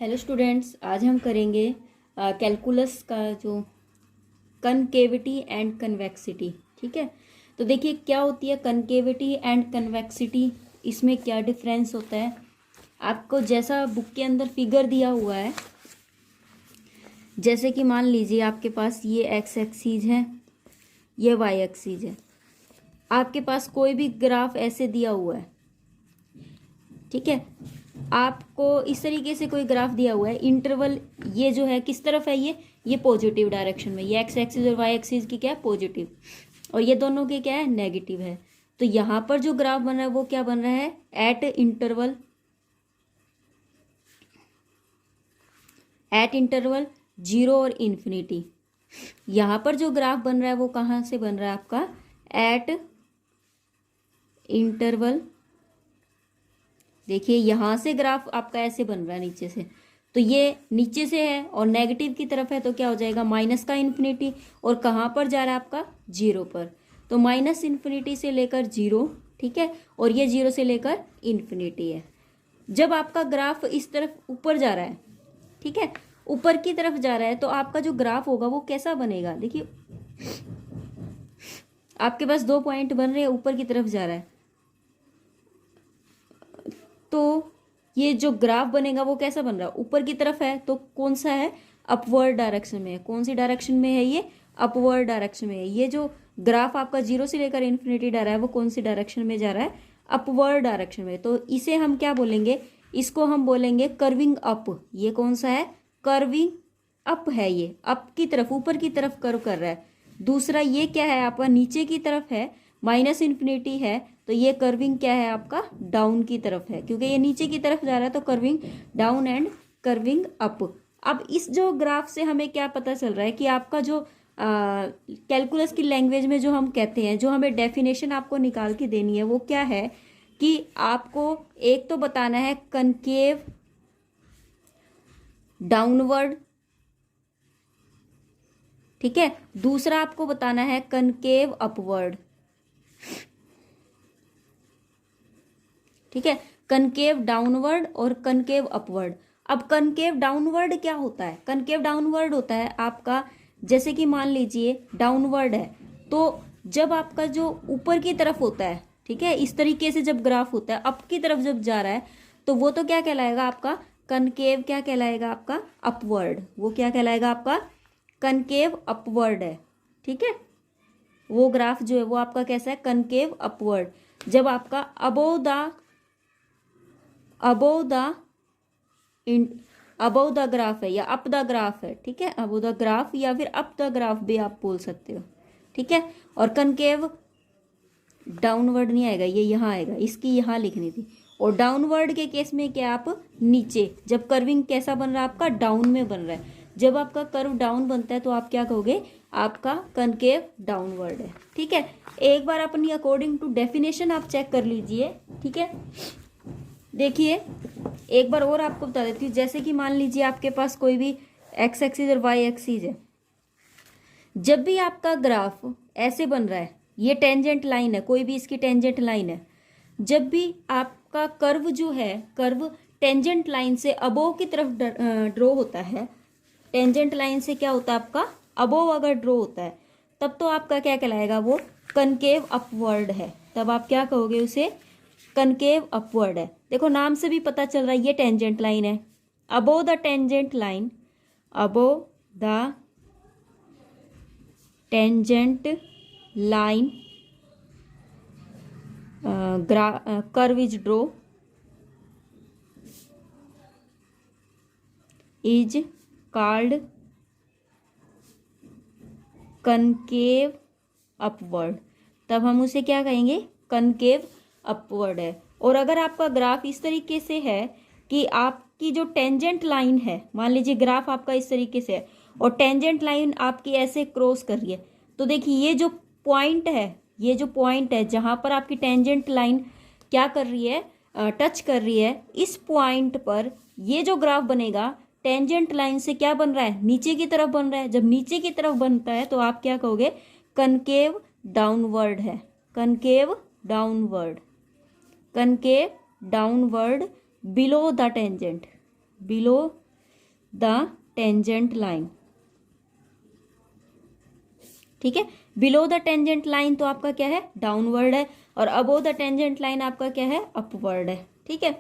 Hello students, आज हम करेंगे कैलकुलस का जो कनकेविटी एंड कन्वेक्सिटी। ठीक है, तो देखिए क्या होती है कनकेविटी एंड कन्वेक्सिटी, इसमें क्या डिफरेंस होता है। आपको जैसा बुक के अंदर फिगर दिया हुआ है, जैसे कि मान लीजिए आपके पास ये एक्स एक्सीज है, ये वाई एक्सीज है। आपके पास कोई भी ग्राफ ऐसे दिया हुआ है, ठीक है, आपको इस तरीके से कोई ग्राफ दिया हुआ है, इंटरवल ये जो है किस तरफ है, ये पॉजिटिव डायरेक्शन में, ये एक्स एक्सिस और वाई एक्सिस की क्या है, पॉजिटिव, और ये दोनों के क्या है, नेगेटिव है। तो यहाँ पर जो ग्राफ बन रहा है वो क्या बन रहा है, एट इंटरवल 0 और इन्फिनिटी। यहाँ पर जो ग्राफ बन रहा है वो कहाँ से बन रहा है, आपका एट इंटरवल, देखिए यहां से ग्राफ आपका ऐसे बन रहा है नीचे से, तो ये नीचे से है और नेगेटिव की तरफ है, तो क्या हो जाएगा माइनस का इन्फिनिटी, और कहाँ पर जा रहा है आपका, 0 पर। तो माइनस इन्फिनिटी से लेकर 0, ठीक है, और ये 0 से लेकर इन्फिनिटी है। जब आपका ग्राफ इस तरफ ऊपर जा रहा है, ठीक है, ऊपर की तरफ जा रहा है, तो आपका जो ग्राफ होगा वो कैसा बनेगा। देखिए आपके पास 2 पॉइंट बन रहे हैं, ऊपर की तरफ जा रहा है, तो ये जो ग्राफ बनेगा वो कैसा बन रहा है, ऊपर की तरफ है, तो कौन सा है, अपवर्ड डायरेक्शन में है। कौन सी डायरेक्शन में है, ये अपवर्ड डायरेक्शन में है। ये जो ग्राफ आपका 0 से लेकर इन्फिनिटी जा रहा है वो कौन सी डायरेक्शन में जा रहा है, अपवर्ड डायरेक्शन में। तो इसे हम क्या बोलेंगे, इसको हम बोलेंगे कर्विंग अप। ये कौन सा है, कर्विंग अप है, ये अप की तरफ, ऊपर की तरफ कर्व कर रहा है। दूसरा ये क्या है आपका, नीचे की तरफ है, माइनस इन्फिनिटी है, तो ये कर्विंग क्या है आपका, डाउन की तरफ है, क्योंकि ये नीचे की तरफ जा रहा है, तो curving down and curving up. अब इस जो ग्राफ से हमें क्या पता चल रहा है कि आपका जो कैलकुलस की लैंग्वेज में जो हम कहते हैं, जो हमें डेफिनेशन आपको निकाल के देनी है वो क्या है, कि आपको एक तो बताना है कनकेव डाउनवर्ड, ठीक है, दूसरा आपको बताना है कनकेव अपवर्ड। ठीक है, कनकेव डाउनवर्ड और कनकेव अपवर्ड। अब कनकेव डाउनवर्ड क्या होता है, कनकेव डाउनवर्ड होता है आपका, जैसे कि मान लीजिए डाउनवर्ड है, तो जब आपका जो ऊपर की तरफ होता है, ठीक है, इस तरीके से जब ग्राफ होता है, अप की तरफ जब जा रहा है, तो वो तो क्या कहलाएगा आपका, कनकेव क्या कहलाएगा आपका, अपवर्ड। वो क्या कहलाएगा आपका, कनकेव अपवर्ड है। ठीक है, वो ग्राफ जो है वो आपका कैसा है, कनकेव अपवर्ड। जब आपका अबोव द ग्राफ है या अप द ग्राफ है, ठीक है, अबोव द ग्राफ या फिर अप द ग्राफ भी आप बोल सकते हो। ठीक है, और कनकेव डाउनवर्ड नहीं आएगा, ये यहाँ आएगा, इसकी यहाँ लिखनी थी। और डाउनवर्ड के केस में क्या, आप नीचे, जब कर्विंग कैसा बन रहा है आपका, डाउन में बन रहा है, जब आपका कर्व डाउन बनता है तो आप क्या कहोगे, आपका कनकेव डाउनवर्ड है। ठीक है, एक बार अपनी अकॉर्डिंग टू डेफिनेशन आप चेक कर लीजिए। ठीक है, देखिए एक बार और आपको बता देती हूँ, जैसे कि मान लीजिए आपके पास कोई भी एक्स एक्सिस और वाई एक्सिस है, जब भी आपका ग्राफ ऐसे बन रहा है, ये टेंजेंट लाइन है, कोई भी इसकी टेंजेंट लाइन है, जब भी आपका कर्व जो है, कर्व टेंजेंट लाइन से अबोव की तरफ ड्रॉ होता है, टेंजेंट लाइन से क्या होता है आपका, अबोव अगर ड्रॉ होता है, तब तो आपका क्या कहलाएगा, वो कनकेव अपवर्ड है। तब आप क्या कहोगे, उसे कनकेव अपवर्ड है। देखो नाम से भी पता चल रहा है ये टेंजेंट लाइन है, above the tangent line, above the tangent line curve is draw, is called concave upward. तब हम उसे क्या कहेंगे, कनकेव अपवर्ड है। और अगर आपका ग्राफ इस तरीके से है कि आपकी जो टेंजेंट लाइन है, मान लीजिए ग्राफ आपका इस तरीके से है और टेंजेंट लाइन आपकी ऐसे क्रॉस कर रही है, तो देखिए ये जो पॉइंट है, ये जो पॉइंट है जहां पर आपकी टेंजेंट लाइन क्या कर रही है, टच कर रही है, इस पॉइंट पर ये जो ग्राफ बनेगा टेंजेंट लाइन से क्या बन रहा है, नीचे की तरफ बन रहा है। जब नीचे की तरफ बनता है तो आप क्या कहोगे, कनकेव डाउनवर्ड है, concave downward, concave downward below the tangent, below the tangent line. ठीक है, बिलो द टेंजेंट लाइन तो आपका क्या है, डाउनवर्ड है, और अबोव द टेंजेंट लाइन आपका क्या है, अपवर्ड है। ठीक है,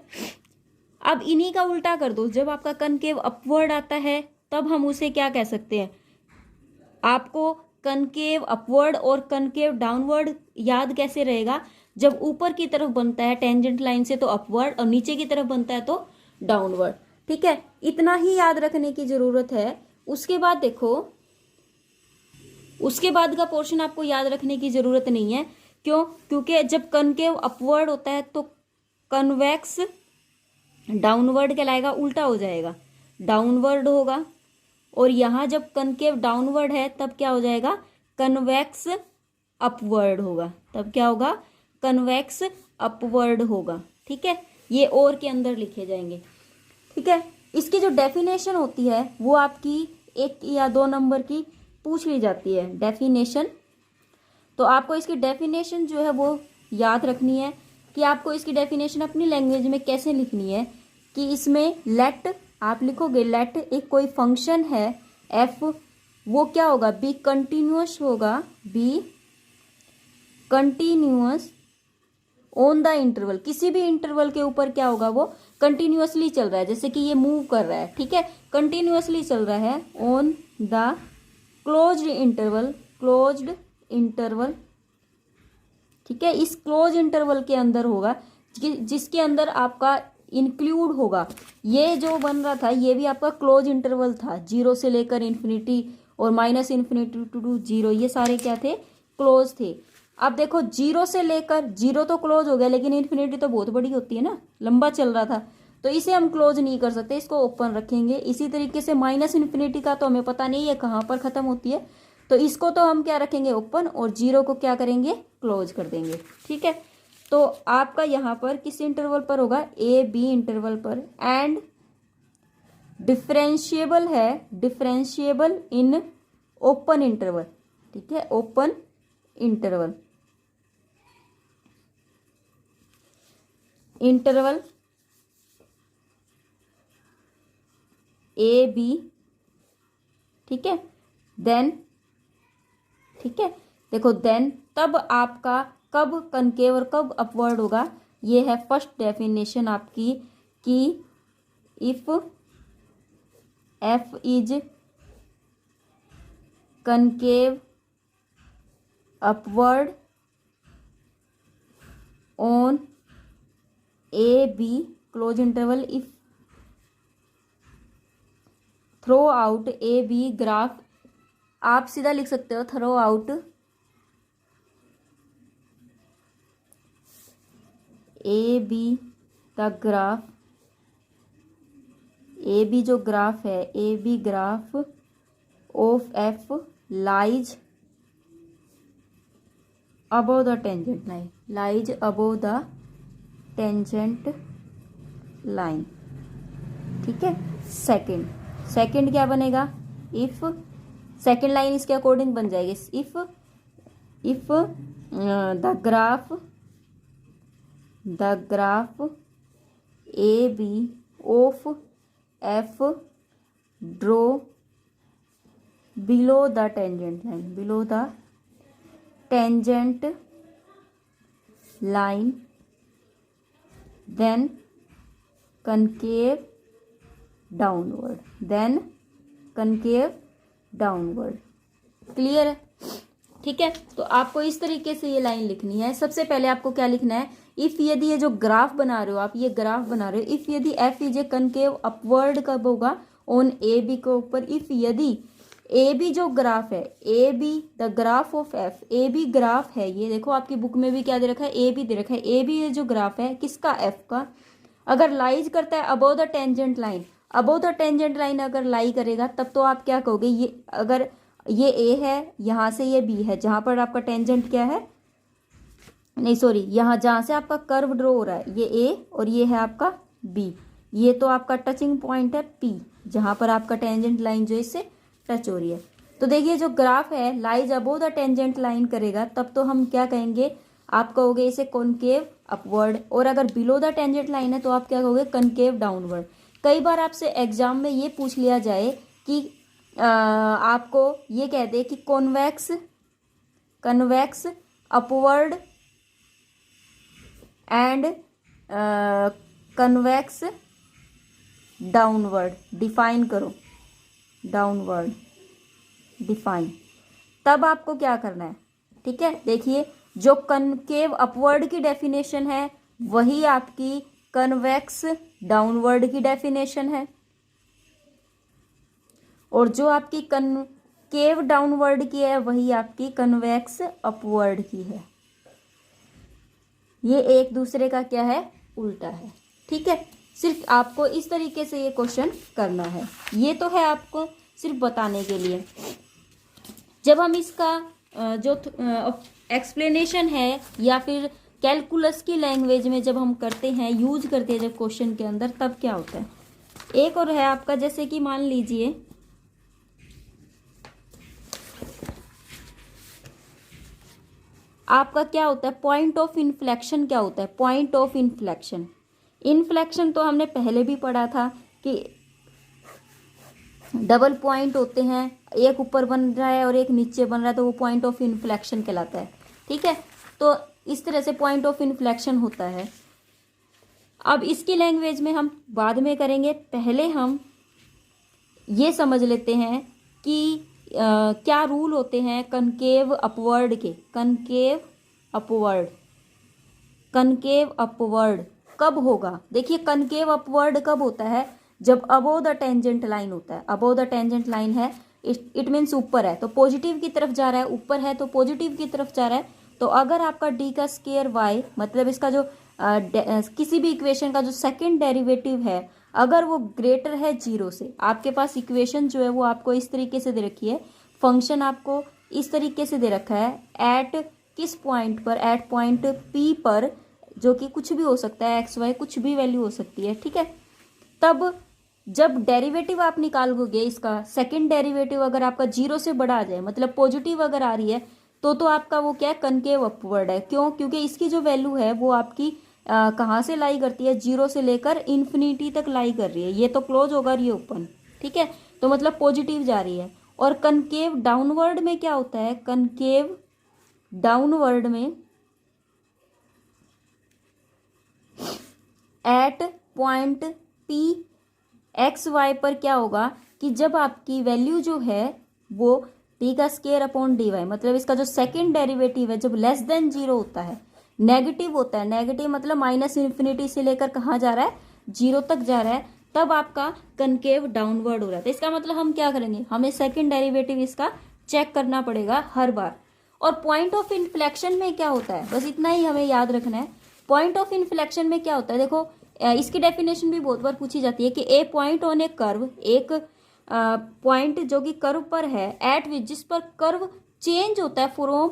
अब इन्हीं का उल्टा कर दो, जब आपका कनकेव अपवर्ड आता है तब हम उसे क्या कह सकते हैं, आपको कनकेव अपवर्ड और कनकेव डाउनवर्ड याद कैसे रहेगा, जब ऊपर की तरफ बनता है टेंजेंट लाइन से तो अपवर्ड, और नीचे की तरफ बनता है तो डाउनवर्ड। ठीक है, इतना ही याद रखने की जरूरत है। उसके बाद देखो, उसके बाद का पोर्शन आपको याद रखने की जरूरत नहीं है। क्यों? क्योंकि जब कनकेव अपवर्ड होता है तो कन्वेक्स डाउनवर्ड कहलाएगा, उल्टा हो जाएगा, डाउनवर्ड होगा। और यहां जब कनकेव डाउनवर्ड है तब क्या हो जाएगा, कन्वेक्स अपवर्ड होगा, तब क्या होगा, कन्वेक्स अपवर्ड होगा। ठीक है, ये और के अंदर लिखे जाएंगे। ठीक है, इसकी जो डेफिनेशन होती है वो आपकी 1 या 2 नंबर की पूछ ली जाती है डेफिनेशन। तो आपको इसकी डेफिनेशन जो है वो याद रखनी है कि आपको इसकी डेफिनेशन अपनी लैंग्वेज में कैसे लिखनी है, कि इसमें लेट आप लिखोगे, लेट एक कोई फंक्शन है एफ, वो क्या होगा, बी कंटिन्यूअस होगा, B continuous on the interval, किसी भी इंटरवल के ऊपर क्या होगा, वो कंटिन्यूअसली चल रहा है, जैसे कि ये मूव कर रहा है। ठीक है, कंटिन्यूअसली चल रहा है on the closed interval, closed interval. ठीक है, इस क्लोज इंटरवल के अंदर होगा, जिसके अंदर आपका इंक्लूड होगा, ये जो बन रहा था ये भी आपका क्लोज इंटरवल था, 0 से लेकर इन्फिनिटी और -इन्फिनिटी टू 0, ये सारे क्या थे, क्लोज थे। अब देखो 0 से लेकर 0 तो क्लोज हो गया, लेकिन इन्फिनिटी तो बहुत बड़ी होती है ना, लंबा चल रहा था, तो इसे हम क्लोज नहीं कर सकते, इसको ओपन रखेंगे। इसी तरीके से -इन्फिनिटी का तो हमें पता नहीं है कहाँ पर खत्म होती है, तो इसको तो हम क्या रखेंगे, ओपन, और 0 को क्या करेंगे, क्लोज कर देंगे। ठीक है, तो आपका यहाँ पर किस इंटरवल पर होगा, ए बी इंटरवल पर, एंड डिफरेंशिएबल है, डिफरेंशिएबल इन ओपन इंटरवल। ठीक है, open interval, interval A B. ठीक है, देन, ठीक है, देखो देन तब आपका कब कनकेव और कब अपवर्ड होगा, ये है फर्स्ट डेफिनेशन आपकी, कि if F is concave upward on A B close interval, if throughout A B graph, आप सीधा लिख सकते हो throughout A B the graph, A B जो ग्राफ है, A B graph of F lies above the tangent line, lies above the tangent line. ठीक है, second क्या बनेगा, इफ सेकंड लाइन इसके अकॉर्डिंग बन जाएगी, if the graph A B of F draw below the tangent line, below the tangent line, then concave downward, then concave downward. Clear है? ठीक है, तो आपको इस तरीके से ये लाइन लिखनी है। सबसे पहले आपको क्या लिखना है, इफ यदि ये जो ग्राफ बना रहे हो आप, ये ग्राफ बना रहे हो, इफ यदि F is a concave upward कब होगा, ऑन ए बी के ऊपर, इफ यदि ए बी जो ग्राफ है, A B the graph of F, A B graph है, ये देखो आपकी बुक में भी क्या दे रखा है, ए बी दे रखा है, ए बी जो ग्राफ है किसका, एफ का, अगर लाइज करता है above the tangent line, above the tangent line अगर लाई करेगा तब तो आप क्या कहोगे, ये अगर ये ए है, यहाँ से ये बी है, जहाँ पर आपका टेंजेंट क्या है, नहीं सॉरी, यहाँ जहाँ से आपका कर्व ड्रॉ हो रहा है, ये ए और ये है आपका बी, ये तो आपका टचिंग पॉइंट है पी, जहाँ पर आपका टेंजेंट लाइन जो इससे टच हो रही है। तो देखिए जो ग्राफ है lies above the tangent line करेगा तब तो हम क्या कहेंगे, आप कहोगे इसे कॉनकेव अपवर्ड, और अगर बिलो द टेंजेंट लाइन है तो आप क्या कहोगे, कनकेव डाउनवर्ड। कई बार आपसे एग्जाम में ये पूछ लिया जाए कि आपको ये कह दे कि convex upward and convex downward define करो, डाउनवर्ड डिफाइन, तब आपको क्या करना है, ठीक है। देखिए जो कनकेव अपवर्ड की डेफिनेशन है वही आपकी कन्वेक्स डाउनवर्ड की डेफिनेशन है, और जो आपकी कनकेव डाउनवर्ड की है वही आपकी कन्वेक्स अपवर्ड की है। ये एक दूसरे का क्या है, उल्टा है, ठीक है। सिर्फ आपको इस तरीके से ये क्वेश्चन करना है, ये तो है आपको सिर्फ बताने के लिए। जब हम इसका जो एक्सप्लेनेशन है या फिर कैलकुलस की लैंग्वेज में जब हम करते हैं, यूज करते हैं जब क्वेश्चन के अंदर, तब क्या होता है। एक और है आपका, जैसे कि मान लीजिए आपका क्या होता है, पॉइंट ऑफ इन्फ्लेक्शन क्या होता है। पॉइंट ऑफ इन्फ्लेक्शन, इन्फ्लेक्शन तो हमने पहले भी पढ़ा था कि डबल पॉइंट होते हैं, एक ऊपर बन रहा है और एक नीचे बन रहा है, तो वो पॉइंट ऑफ इन्फ्लेक्शन कहलाता है, ठीक है। तो इस तरह से पॉइंट ऑफ इन्फ्लेक्शन होता है। अब इसकी लैंग्वेज में हम बाद में करेंगे, पहले हम ये समझ लेते हैं कि क्या रूल होते हैं कनकेव अपवर्ड के। कनकेव अपवर्ड कब होगा। देखिए कनकेव अपवर्ड कब होता है, जब अबोव द टेंजेंट लाइन होता है। अबोव द टेंजेंट लाइन है, इट मीन्स ऊपर है तो पॉजिटिव की तरफ जा रहा है, ऊपर है तो पॉजिटिव की तरफ जा रहा है। तो अगर आपका डी का स्क्वायर वाई, मतलब इसका जो किसी भी इक्वेशन का जो सेकंड डेरिवेटिव है, अगर वो ग्रेटर है 0 से, आपके पास इक्वेशन जो है वो आपको इस तरीके से दे रखी है, फंक्शन आपको इस तरीके से दे रखा है, एट किस पॉइंट पर, एट पॉइंट पी पर, जो कि कुछ भी हो सकता है, एक्स वाई कुछ भी वैल्यू हो सकती है, ठीक है। तब जब डेरिवेटिव आप निकालोगे, इसका सेकंड डेरिवेटिव अगर आपका 0 से बड़ा आ जाए, मतलब पॉजिटिव अगर आ रही है, तो आपका वो क्या है, कनकेव अपवर्ड है। क्यों, क्योंकि इसकी जो वैल्यू है वो आपकी कहाँ से लाई करती है, 0 से लेकर इन्फिनिटी तक लाई कर रही है। ये तो क्लोज होगा और ये ओपन, ठीक है, तो मतलब पॉजिटिव जा रही है। और कनकेव डाउनवर्ड में क्या होता है, कनकेव डाउनवर्ड में at point P X Y पर क्या होगा कि जब आपकी वैल्यू जो है वो टी का स्क्वायर अपॉन डी वाई, मतलब इसका जो सेकंड डेरिवेटिव है जब लेस देन 0 होता है, नेगेटिव होता है, नेगेटिव मतलब माइनस इन्फिनिटी से लेकर कहाँ जा रहा है, 0 तक जा रहा है, तब आपका कनकेव डाउनवर्ड हो रहा है। तो इसका मतलब हम क्या करेंगे, हमें सेकंड डेरिवेटिव इसका चेक करना पड़ेगा हर बार। और पॉइंट ऑफ इन्फ्लेक्शन में क्या होता है, बस इतना ही हमें याद रखना है। पॉइंट ऑफ इन्फ्लेक्शन में क्या होता है, देखो इसकी डेफिनेशन भी बहुत बार पूछी जाती है कि ए पॉइंट ऑन ए कर्व, एक पॉइंट जो कि कर्व पर है, एट विच, जिस पर कर्व चेंज होता है फ्रॉम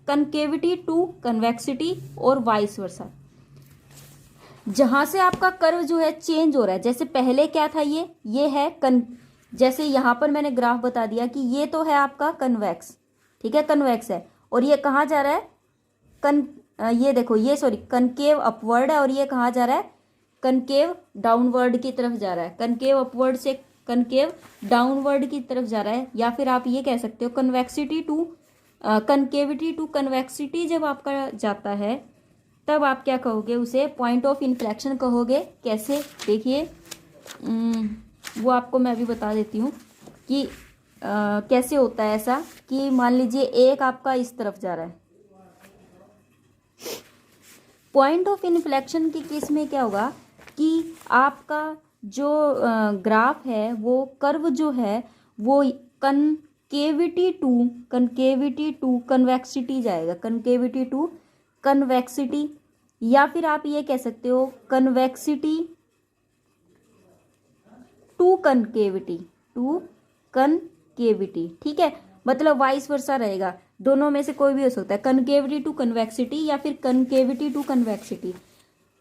कनकेविटी टू कन्वेक्सिटी और वाइस वर्सा। जहां से आपका कर्व जो है चेंज हो रहा है, जैसे पहले क्या था, ये है जैसे यहां पर मैंने ग्राफ बता दिया कि ये तो है आपका कन्वेक्स, ठीक है, कन्वेक्स है, और ये कहाँ जा रहा है, ये देखो, ये सॉरी कनकेव अपवर्ड है, और ये कहाँ जा रहा है, कनकेव डाउनवर्ड की तरफ जा रहा है। कनकेव अपवर्ड से कनकेव डाउनवर्ड की तरफ जा रहा है, या फिर आप ये कह सकते हो convexity to concavity to convexity जब आपका जाता है, तब आप क्या कहोगे, उसे पॉइंट ऑफ इन्फ्लेक्शन कहोगे। कैसे, देखिए वो आपको मैं अभी बता देती हूँ कि कैसे होता है ऐसा, कि मान लीजिए एक आपका इस तरफ जा रहा है, पॉइंट ऑफ इन्फ्लेक्शन की केस में क्या होगा कि आपका जो ग्राफ है, वो कर्व जो है वो कनकेविटी टू कन्वेक्सिटी जाएगा, कनकेविटी टू कन्वेक्सिटी, या फिर आप ये कह सकते हो कन्वेक्सिटी टू कनकेविटी, ठीक है, मतलब वाइस वर्सा रहेगा, दोनों में से कोई भी हो सकता है, कनकेविटी टू कन्वेक्सिटी या फिर कनकेविटी टू कन्वेक्सिटी।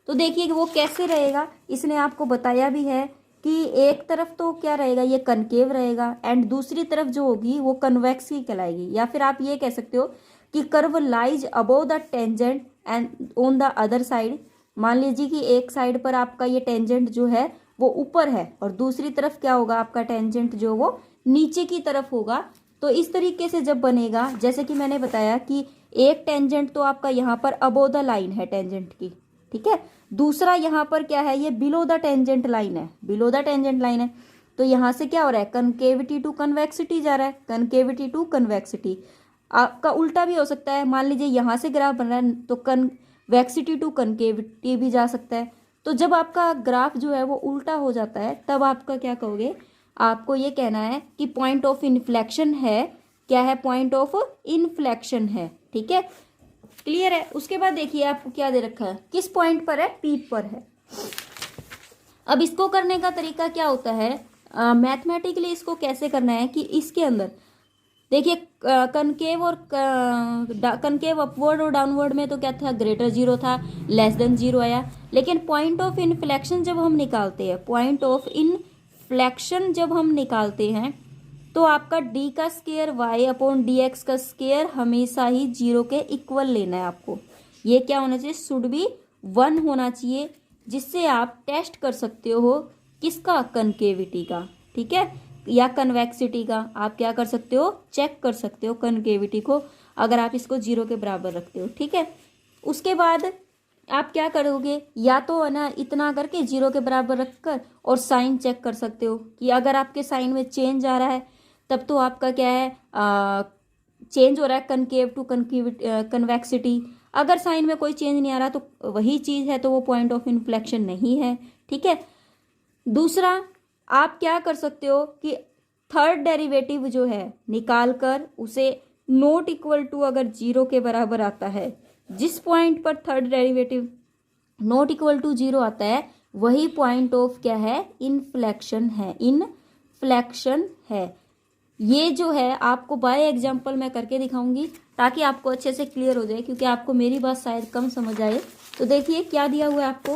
तो देखिए वो कैसे रहेगा, इसने आपको बताया भी है कि एक तरफ तो क्या रहेगा, ये कनकेव रहेगा, एंड दूसरी तरफ जो होगी वो कन्वेक्स ही कहलाएगी। या फिर आप ये कह सकते हो कि curve lies above the tangent and on the other side. मान लीजिए कि एक साइड पर आपका ये टेंजेंट जो है वो ऊपर है और दूसरी तरफ क्या होगा आपका टेंजेंट जो वो नीचे की तरफ होगा। तो इस तरीके से जब बनेगा, जैसे कि मैंने बताया कि एक टेंजेंट तो आपका यहाँ पर अबोव द लाइन है टेंजेंट की, ठीक है, दूसरा यहाँ पर क्या है, ये बिलो द टेंजेंट लाइन है, बिलो द टेंजेंट लाइन है। तो यहाँ से क्या हो रहा है, कनकेविटी टू कन्वेक्सिटी जा रहा है, कनकेविटी टू कन्वेक्सिटी। आपका उल्टा भी हो सकता है, मान लीजिए यहाँ से ग्राफ बन रहा है तो कन्वेक्सिटी टू कनकेविटी भी जा सकता है। तो जब आपका ग्राफ जो है वो उल्टा हो जाता है तब आपका क्या कहोगे, आपको ये कहना है कि पॉइंट ऑफ इन्फ्लेक्शन है, क्या है, पॉइंट ऑफ इन्फ्लेक्शन है, ठीक है, क्लियर है। उसके बाद देखिए आपको क्या दे रखा है, किस पॉइंट पर है, पी पर है। अब इसको करने का तरीका क्या होता है, मैथमेटिकली इसको कैसे करना है कि इसके अंदर देखिए कनकेव और कनकेव अपवर्ड और डाउनवर्ड में तो क्या था, ग्रेटर जीरो था, लेस देन जीरो आया। लेकिन पॉइंट ऑफ इन्फ्लेक्शन जब हम निकालते हैं, पॉइंट ऑफ इन्फ्लेक्शन जब हम निकालते हैं तो आपका डी का square Y upon D X का स्केयर हमेशा ही जीरो के इक्वल लेना है आपको। ये क्या होना चाहिए, शुड बी 1 होना चाहिए, जिससे आप टेस्ट कर सकते हो किसका, कनकेविटी का, ठीक है, या कन्वेक्सिटी का। आप क्या कर सकते हो, चेक कर सकते हो कनकेविटी को, अगर आप इसको जीरो के बराबर रखते हो, ठीक है। उसके बाद आप क्या करोगे, या तो है ना इतना करके जीरो के बराबर रखकर और साइन चेक कर सकते हो कि अगर आपके साइन में चेंज आ रहा है तब तो आपका क्या है, चेंज हो रहा है कनकेव टू कन्वेक्सिटी। अगर साइन में कोई चेंज नहीं आ रहा तो वही चीज़ है, तो वो पॉइंट ऑफ इन्फ्लेक्शन नहीं है, ठीक है। दूसरा आप क्या कर सकते हो कि थर्ड डेरिवेटिव जो है निकाल कर उसे नॉट इक्वल टू, अगर जीरो के बराबर आता है, जिस पॉइंट पर third derivative not equal to zero आता है वही पॉइंट ऑफ क्या है, इन्फ्लेक्शन है, इनफ्लेक्शन है। ये जो है आपको बाय एग्जांपल मैं करके दिखाऊंगी ताकि आपको अच्छे से क्लियर हो जाए, क्योंकि आपको मेरी बात शायद कम समझ आए। तो देखिए क्या दिया हुआ है आपको,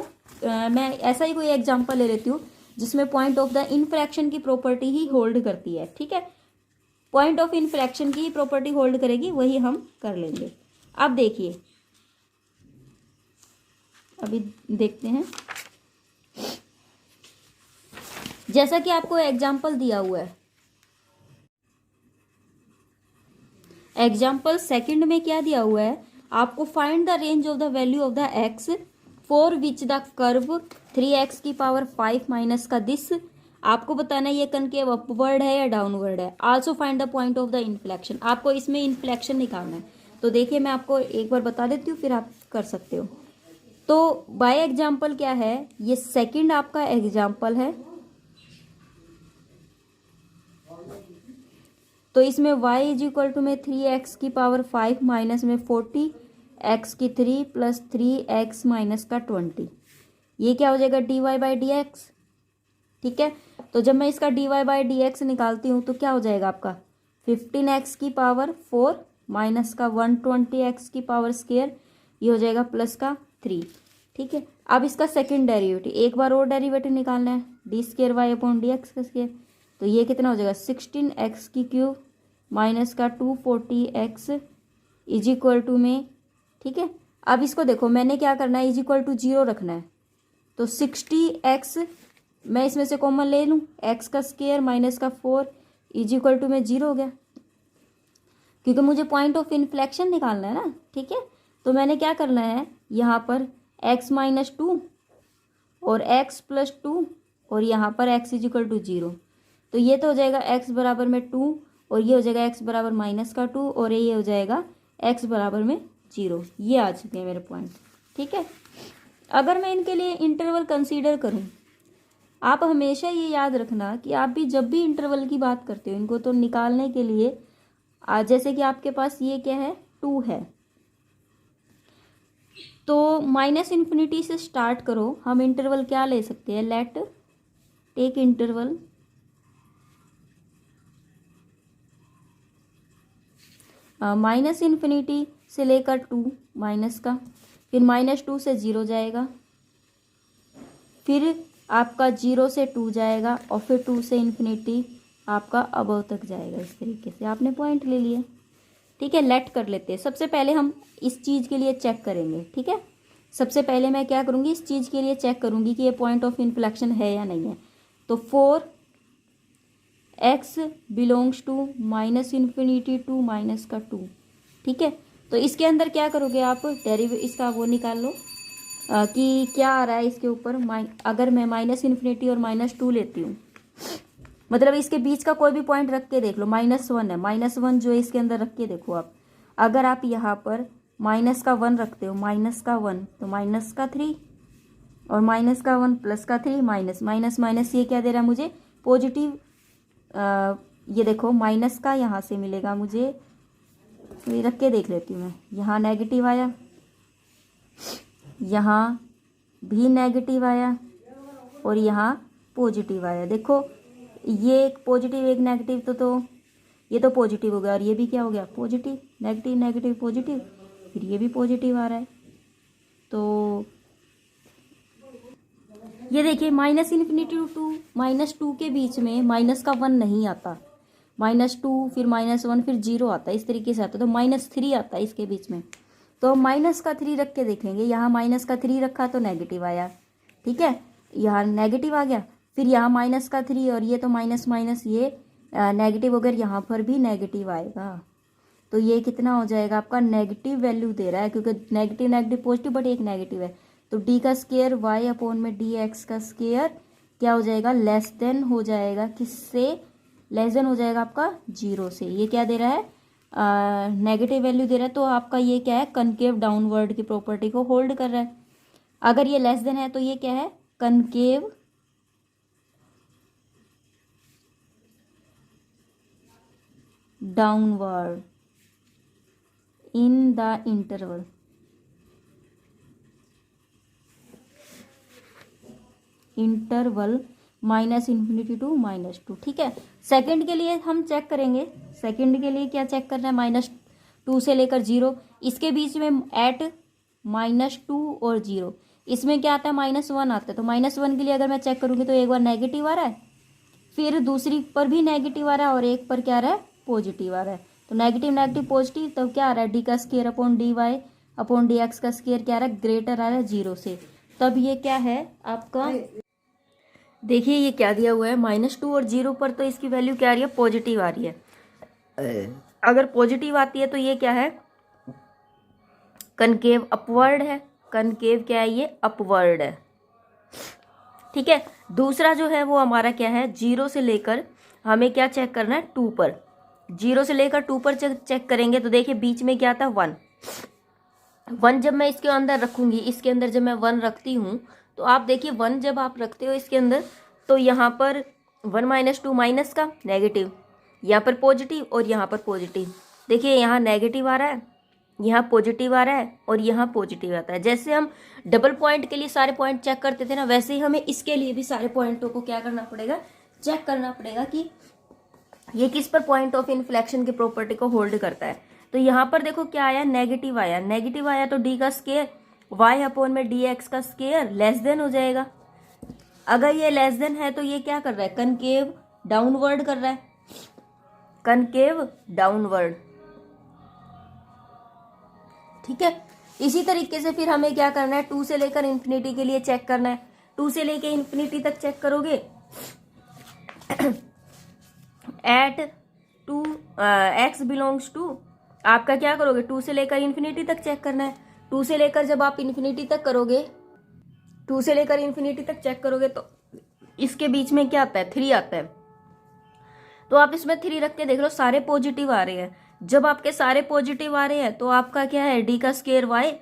मैं ऐसा ही कोई एग्जांपल ले लेती हूँ जिसमें पॉइंट ऑफ द इनफ्रैक्शन की प्रॉपर्टी ही होल्ड करती है, ठीक है, पॉइंट ऑफ इनफ्रैक्शन की ही प्रॉपर्टी होल्ड करेगी, वही हम कर लेंगे। अब देखिए, अभी देखते हैं, जैसा कि आपको एग्जांपल दिया हुआ है, एग्जाम्पल सेकंड में क्या दिया हुआ है आपको, find the range of the value of the x for which the curve 3x की पावर 5 माइनस का दिस, आपको बताना है ये कनकेव अपवर्ड है या डाउनवर्ड है। Also find the point of the inflection, आपको इसमें इन्फ्लेक्शन निकालना है। तो देखिए मैं आपको एक बार बता देती हूँ फिर आप कर सकते हो। तो बाय एग्जाम्पल क्या है, ये सेकंड आपका एग्जाम्पल है, तो इसमें y इज इक्वल टू में 3x की पावर 5 माइनस में 40 x की 3 प्लस 3x माइनस का 20, ये क्या हो जाएगा, dy बाई डी एक्स, ठीक है। तो जब मैं इसका dy बाई डी एक्स निकालती हूँ तो क्या हो जाएगा आपका 15x की पावर 4 माइनस का 120x की पावर स्क्वायर, ये हो जाएगा प्लस का 3, ठीक है। अब इसका सेकंड डेरिवेटिव, एक बार और डेरिवेटिव निकालना है, D square Y upon D X का स्क्वायर, तो ये कितना हो जाएगा 16x की क्यूब माइनस का 240x इज इक्वल टू में, ठीक है। अब इसको देखो मैंने क्या करना है, इज इक्वल टू 0 रखना है, तो 60x मैं इसमें से कॉमन ले लूँ, x का स्क्वायर माइनस का 4 इज इक्वल टू में 0 हो गया, क्योंकि मुझे पॉइंट ऑफ इन्फ्लेक्शन निकालना है ना, ठीक है। तो मैंने क्या करना है, यहाँ पर x माइनस 2 और x प्लस 2 और यहाँ पर x इज इक्वल टू 0, तो ये तो हो जाएगा x बराबर में 2 और ये हो जाएगा x बराबर माइनस का 2 और ये हो जाएगा x बराबर में 0, ये आ चुके हैं मेरे पॉइंट, ठीक है। अगर मैं इनके लिए इंटरवल कंसीडर करूं, आप हमेशा ये याद रखना कि आप भी जब भी इंटरवल की बात करते हो इनको तो निकालने के लिए जैसे कि आपके पास ये क्या है 2 है, तो माइनस इन्फिनिटी से स्टार्ट करो, हम इंटरवल क्या ले सकते हैं, let take interval minus infinity से लेकर 2 माइनस का, फिर माइनस 2 से 0 जाएगा, फिर आपका 0 से 2 जाएगा और फिर 2 से इन्फिनिटी आपका अबव तक जाएगा। इस तरीके से आपने पॉइंट ले लिए, ठीक है। लेट कर लेते हैं, सबसे पहले हम इस चीज़ के लिए चेक करेंगे, ठीक है। सबसे पहले मैं क्या करूँगी, इस चीज़ के लिए चेक करूँगी कि ये पॉइंट ऑफ इन्फ्लेक्शन है या नहीं है। तो 4x बिलोंग्स टू -∞ टू -2, ठीक है। तो इसके अंदर क्या करोगे आप, इसका वो निकाल लो कि क्या आ रहा है इसके ऊपर। अगर मैं -∞ और -2 लेती हूँ, मतलब इसके बीच का कोई भी पॉइंट रख के देख लो, -1 है, -1 जो है इसके अंदर रख के देखो आप। अगर आप यहाँ पर -1 रखते हो, -1 तो -3 और -1 +3 माइनस ये क्या दे रहा है मुझे, पॉजिटिव। ये देखो माइनस का यहाँ से मिलेगा मुझे, ये रख के देख लेती हूँ मैं। यहाँ नेगेटिव आया, यहाँ भी नेगेटिव आया और यहाँ पॉजिटिव आया। देखो ये एक पॉजिटिव एक नेगेटिव, तो ये तो पॉजिटिव हो गया और ये भी क्या हो गया, पॉजिटिव। नेगेटिव नेगेटिव पॉजिटिव, फिर ये भी पॉजिटिव आ रहा है। तो ये देखिए -∞ टू -2 के बीच में -1 नहीं आता, -2 फिर -1 फिर 0 आता है, इस तरीके से आता है। तो -3 आता है इसके बीच में। तो -3 रख के देखेंगे, यहाँ -3 रखा तो नेगेटिव आया, ठीक है, यहाँ नेगेटिव आ गया। फिर यहाँ -3 और ये तो माइनस माइनस ये नेगेटिव वगैरह, यहाँ पर भी नेगेटिव आएगा। तो ये कितना हो जाएगा आपका, नेगेटिव वैल्यू दे रहा है, क्योंकि नेगेटिव नेगेटिव पॉजिटिव बट एक नेगेटिव है। तो डी का स्केयर वाई अपॉन में डी एक्स का स्केयर क्या हो जाएगा, लेस देन हो जाएगा, किससे, लेस देन हो जाएगा आपका 0 से। ये क्या दे रहा है, नेगेटिव वैल्यू दे रहा है। तो आपका ये क्या है, कनकेव डाउनवर्ड की प्रॉपर्टी को होल्ड कर रहा है। अगर ये लेस देन है तो ये क्या है, concave downward in the interval. -∞ To -2, ठीक है। सेकंड के लिए हम चेक करेंगे, सेकंड के लिए क्या चेक करना है, -2 से लेकर 0, इसके बीच में एट -2 और 0, इसमें क्या आता है, -1 आता है। तो -1 के लिए अगर मैं चेक करूँगी तो एक बार नेगेटिव आ रहा है, फिर दूसरी पर भी नेगेटिव आ रहा है और एक पर क्या आ रहा है, पॉजिटिव आ रहा है। तो नेगेटिव नेगेटिव पॉजिटिव, तो क्या आ रहा है, डी का square upon D Y upon D X का स्केयर क्या आ रहा है, ग्रेटर आ रहा है 0 से। तब ये क्या है आपका, देखिए ये क्या दिया हुआ है, -2 और 0 पर तो इसकी वैल्यू क्या आ रही है, पॉजिटिव आ रही है। अगर पॉजिटिव आती है तो ये क्या है, कनकेव अपवर्ड है। कनकेव क्या है, ये अपवर्ड है, ठीक है। दूसरा जो है वो हमारा क्या है, 0 से लेकर हमें क्या चेक करना है, 2 पर। 0 से लेकर 2 पर चेक करेंगे तो देखिए बीच में क्या था, 1 जब मैं इसके अंदर रखूंगी, इसके अंदर जब मैं 1 रखती हूँ तो आप देखिए 1 जब आप रखते हो इसके अंदर, तो यहाँ पर 1 - 2 माइनस का नेगेटिव, यहाँ पर पॉजिटिव और यहाँ पर पॉजिटिव। देखिए यहाँ नेगेटिव आ रहा है, यहाँ पॉजिटिव आ रहा है और यहाँ पॉजिटिव आता है। जैसे हम डबल पॉइंट के लिए सारे पॉइंट चेक करते थे ना, वैसे ही हमें इसके लिए भी सारे पॉइंटों को क्या करना पड़ेगा, चेक करना पड़ेगा कि ये किस पर पॉइंट ऑफ इन्फ्लेक्शन की प्रॉपर्टी को होल्ड करता है। तो यहाँ पर देखो क्या आया, नेगेटिव आया, नेगेटिव आया तो डी का स्केयर वाई अपॉन में डी एक्स का स्केयर लेस देन हो जाएगा। अगर ये लेस देन है तो ये क्या कर रहा है, कनकेव डाउनवर्ड कर रहा है, कनकेव डाउनवर्ड, ठीक है। इसी तरीके से फिर हमें क्या करना है, 2 से लेकर इन्फिनिटी के लिए चेक करना है। 2 से लेकर इन्फिनिटी तक चेक करोगे एट 2 x बिलोंग्स टू, आपका क्या करोगे, 2 से लेकर इन्फिनिटी तक चेक करना है। 2 से लेकर जब आप इन्फिनिटी तक करोगे, 2 से लेकर इन्फिनिटी तक चेक करोगे तो इसके बीच में क्या आता है, 3 आता है। तो आप इसमें 3 रख के देख लो, सारे पॉजिटिव आ रहे हैं। जब आपके सारे पॉजिटिव आ रहे हैं तो आपका क्या है, डी का स्केयर वाई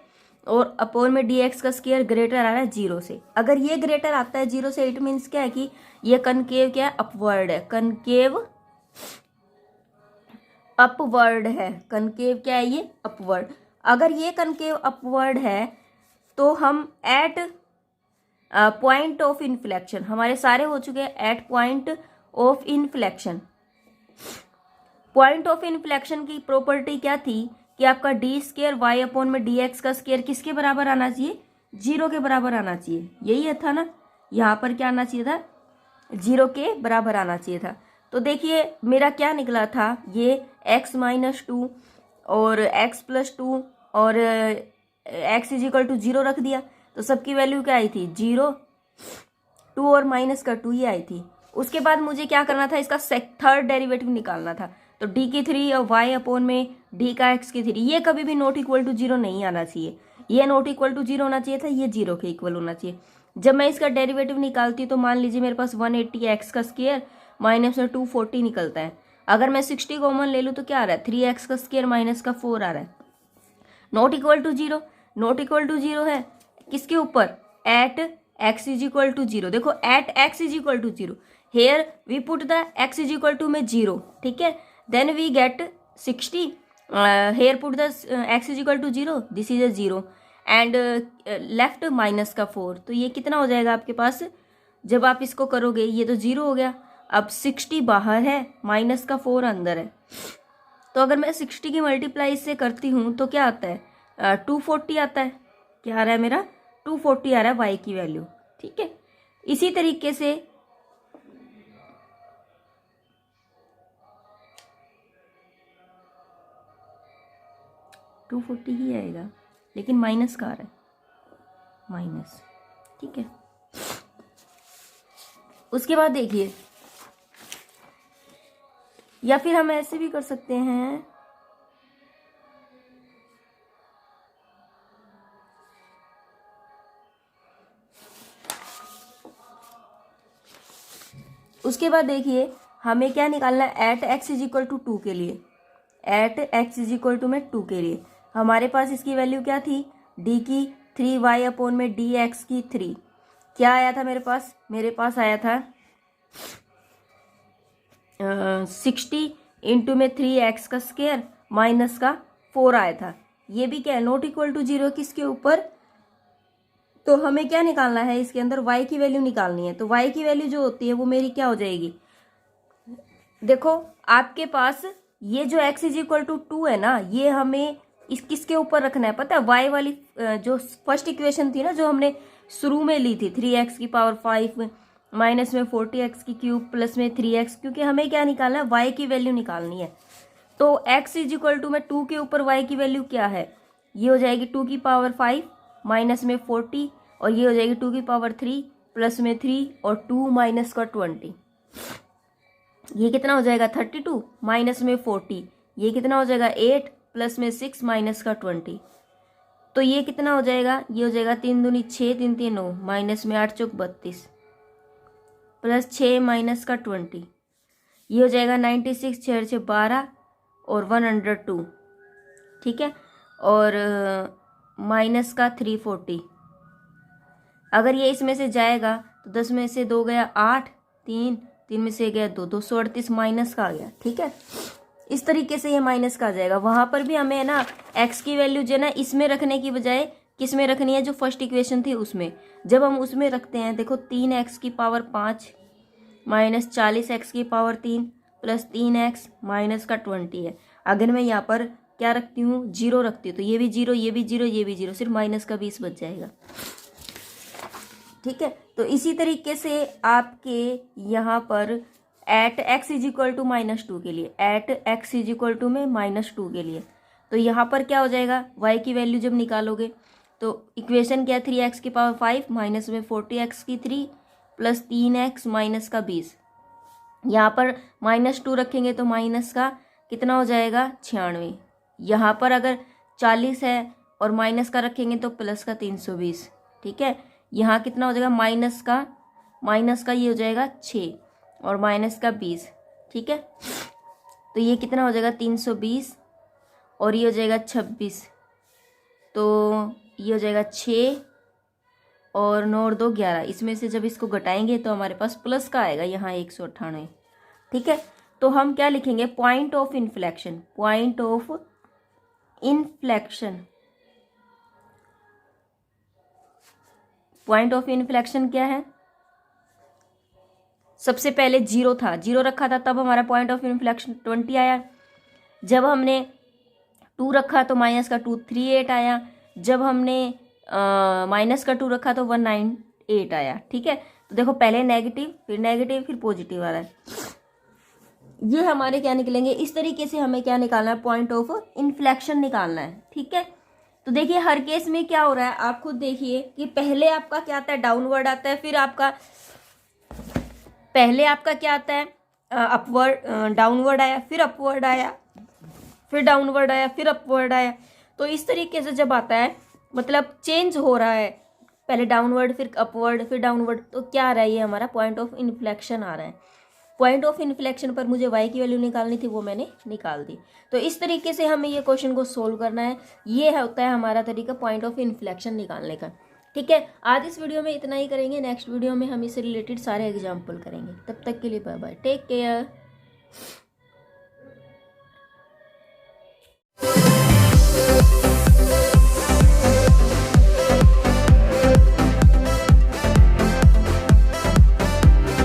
और अपॉन में डी एक्स का स्केयर ग्रेटर आ रहा है 0 से। अगर ये ग्रेटर आता है 0 से, इट मीन्स क्या है कि ये कनकेव क्या है, अपवर्ड है, कनकेव अपवर्ड है। कनकेव क्या है, ये अपवर्ड। अगर ये कनकेव अपवर्ड है तो हम एट पॉइंट ऑफ इन्फ्लेक्शन, हमारे सारे हो चुके हैं at point of inflection. Point of inflection की प्रॉपर्टी क्या थी कि आपका डी स्केयर वाई अपॉन में डी एक्स का स्केयर किसके बराबर आना चाहिए, 0 के बराबर आना चाहिए। यही था ना, यहाँ पर क्या आना चाहिए था, 0 के बराबर आना चाहिए था। तो देखिए मेरा क्या निकला था, ये x - 2 और x + 2 और x इज इक्वल टू 0 रख दिया तो सबकी वैल्यू क्या आई थी 0, 2 और माइनस का 2 ही आई थी। उसके बाद मुझे क्या करना था, इसका थर्ड डेरिवेटिव निकालना था। तो d की 3 और y अपॉन में d का x की 3, ये कभी भी नॉट इक्वल टू 0 नहीं आना चाहिए, ये नॉट इक्वल टू 0 होना चाहिए था, ये 0 के इक्वल होना चाहिए। जब मैं इसका डेरिवेटिव निकालती हूँ तो मान लीजिए मेरे पास 180 x का स्क्वायर माइनस में 240 निकलता है। अगर मैं 60 कॉमन ले लूँ तो क्या आ रहा है 3x का स्क्वायर माइनस का 4 आ रहा है। Not equal to 0, not equal to 0 है किसके ऊपर, at x is equal to 0। देखो at x is equal to 0, here we put the x is equal to में 0, ठीक है, then we get 60, here put the x is equal to 0, this is a 0 and left minus का 4। तो ये कितना हो जाएगा आपके पास, जब आप इसको करोगे ये तो 0 हो गया। अब 60 बाहर है, माइनस का 4 अंदर है, तो अगर मैं 60 की मल्टीप्लाई इससे करती हूँ तो क्या आता है 240 आता है। क्या आ रहा है मेरा 240 आ रहा है y की वैल्यू, ठीक है। इसी तरीके से टू 240 ही आएगा, लेकिन माइनस का आ रहा है, माइनस, ठीक है। उसके बाद देखिए, या फिर हम ऐसे भी कर सकते हैं, उसके बाद देखिए हमें क्या निकालना है, at x is equal to 2 के लिए, at x is equal to में 2 के लिए हमारे पास इसकी वैल्यू क्या थी, d की 3y अपॉन में dx की 3। क्या आया था मेरे पास, मेरे पास आया था 60 इंटू में 3x का स्क्वायर माइनस का 4 आया था। ये भी क्या है नॉट इक्वल टू 0 किसके ऊपर, तो हमें क्या निकालना है, इसके अंदर y की वैल्यू निकालनी है। तो y की वैल्यू जो होती है वो मेरी क्या हो जाएगी, देखो आपके पास ये जो x इज इक्वल टू 2 है ना, ये हमें इस किसके ऊपर रखना है पता है, y वाली जो फर्स्ट इक्वेशन थी ना जो हमने शुरू में ली थी, 3x की पावर 5 माइनस में 40x की क्यूब प्लस में 3x, क्योंकि हमें क्या निकालना है y की वैल्यू निकालनी है। तो x इज इक्वल टू में 2 के ऊपर y की वैल्यू क्या है, ये हो जाएगी 2 की पावर 5 माइनस में 40, और ये हो जाएगी 2 की पावर 3 प्लस में 3 और 2 माइनस का 20। ये कितना हो जाएगा 32 माइनस में 40, ये कितना हो जाएगा 8 प्लस में 6 माइनस का 20। तो ये कितना हो जाएगा, ये हो जाएगा 3 दूनी 6, 3 3 9 माइनस में 8 चौक 32 प्लस 6 माइनस का 20, ये हो जाएगा 96, 6 6 12 और 102, ठीक है, और माइनस का 340। अगर ये इसमें से जाएगा तो 10 में से 2 गया 8, 3 में से गया 2, 238 माइनस का आ गया, ठीक है। इस तरीके से ये माइनस का आ जाएगा। वहां पर भी हमें ना x की वैल्यू जो है ना इसमें रखने की बजाय किस में रखनी है, जो फर्स्ट इक्वेशन थी उसमें। जब हम उसमें रखते हैं देखो 3x की पावर 5 माइनस 40x की पावर 3 प्लस 3x माइनस का 20 है। अगर मैं यहाँ पर क्या रखती हूँ 0 रखती हूँ तो ये भी 0, ये भी 0, ये भी 0, सिर्फ माइनस का 20 बच जाएगा, ठीक है। तो इसी तरीके से आपके यहाँ पर at x is equal to -2 के लिए, at x is equal to में -2 के लिए, तो यहाँ पर क्या हो जाएगा y की वैल्यू जब निकालोगे तो इक्वेशन क्या है 3x की पावर 5 माइनस में 40x की 3 प्लस 3x माइनस का 20। यहाँ पर -2 रखेंगे तो माइनस का कितना हो जाएगा 96। यहाँ पर अगर 40 है और माइनस का रखेंगे तो प्लस का 320, ठीक है। यहाँ कितना हो जाएगा माइनस का ये हो जाएगा 6 और माइनस का 20, ठीक है। तो ये कितना हो जाएगा 320 और ये हो जाएगा 26, तो ये हो जाएगा 6 और 9 और 2 11। इसमें से जब इसको घटाएंगे तो हमारे पास प्लस का आएगा यहाँ 198, ठीक है। तो हम क्या लिखेंगे point of inflection, point of inflection, point of inflection क्या है, सबसे पहले 0 था, 0 रखा था तब हमारा पॉइंट ऑफ इन्फ्लेक्शन 20 आया। जब हमने 2 रखा तो माइनस का 238 आया। जब हमने माइनस का 2 रखा तो 198 आया, ठीक है। तो देखो पहले नेगेटिव फिर पॉजिटिव आ रहा है। ये हमारे क्या निकलेंगे, इस तरीके से हमें क्या निकालना है पॉइंट ऑफ इन्फ्लेक्शन निकालना है, ठीक है। तो देखिए हर केस में क्या हो रहा है, आप खुद देखिए कि पहले आपका क्या आता है, डाउनवर्ड आता है, फिर आपका पहले आपका क्या आता है, अपवर्ड, डाउनवर्ड आया, फिर अपवर्ड आया, फिर डाउनवर्ड आया, फिर अपवर्ड आया। तो इस तरीके से जब आता है मतलब चेंज हो रहा है, पहले डाउनवर्ड फिर अपवर्ड फिर डाउनवर्ड, तो क्या आ रहा है, ये हमारा पॉइंट ऑफ इन्फ्लेक्शन आ रहा है। पॉइंट ऑफ इन्फ्लेक्शन पर मुझे y की वैल्यू निकालनी थी, वो मैंने निकाल दी। तो इस तरीके से हमें ये क्वेश्चन को सोल्व करना है। ये होता है हमारा तरीका पॉइंट ऑफ इन्फ्लेक्शन निकालने का। ठीक है, आज इस वीडियो में इतना ही करेंगे, नेक्स्ट वीडियो में हम इससे रिलेटेड सारे एग्जाम्पल करेंगे। तब तक के लिए बाय बाय, टेक केयर।